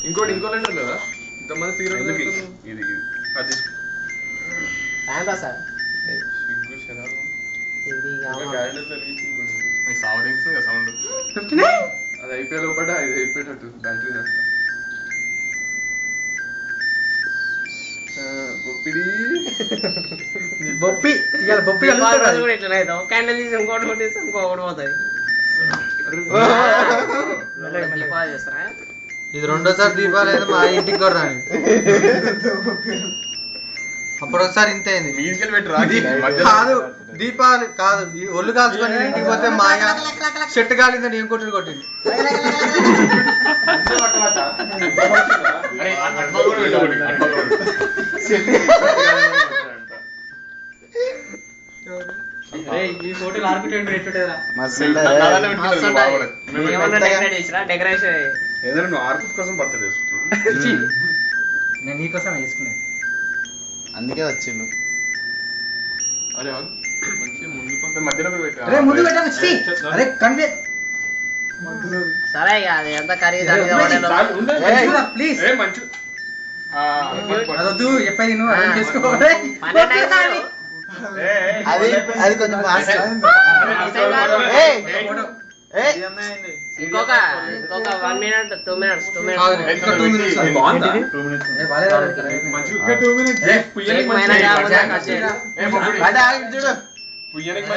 ఇంకో లెటర్ కదా ఇంతమంది సిగరెట్ ఇది అది సార్ సిగ్గు శరాలు ఇది క్యాలెండర్ తగ్గించి సౌండింగ్స్ సౌండ్ అది అయిపోయే లోపల ఇది అయిపోయేటట్టు బ్యాటరీ దాంట్లో బొప్పి ఇవాళ బొప్పి క్యాండిల్ తీసి ఇంకోటి కొట్టేసి ఇంకొకటి పోతాయి. ఇది రెండోసారి దీపాలు అయితే మా ఇంటికి కూడా రాని. అప్పుడు ఒకసారి ఇంత అయింది. కాదు దీపావళి కాదు ఒళ్ళు కాల్చుకొని ఇంటికి పోతే మాయ చెట్టు కాలిందని ఏం కొట్టుడు కొట్టింది. ఈ ఫోటోలు ఆర్కిటెక్ట్ పెట్టుడేరా డెకరేషన్ ఏదైనా నువ్వు ఆర్కిట్ కోసం బర్త్డే చేసుకుంటున్నావు. నేను నీకోసం వేసుకున్నాను అందుకే వచ్చిండు. అరే మంచిగా మధ్యలో ముందు పెట్టాను. అరే కన్వే సరే ఇక అది ఎంత ఖరీదు ప్లీజ్ మంచి అదొద్దు చెప్పేది నువ్వు అర్థం చేసుకోవాలి. అది కొంచెం ఇంకొక 1 minute 2 minutes పుయ్యనికి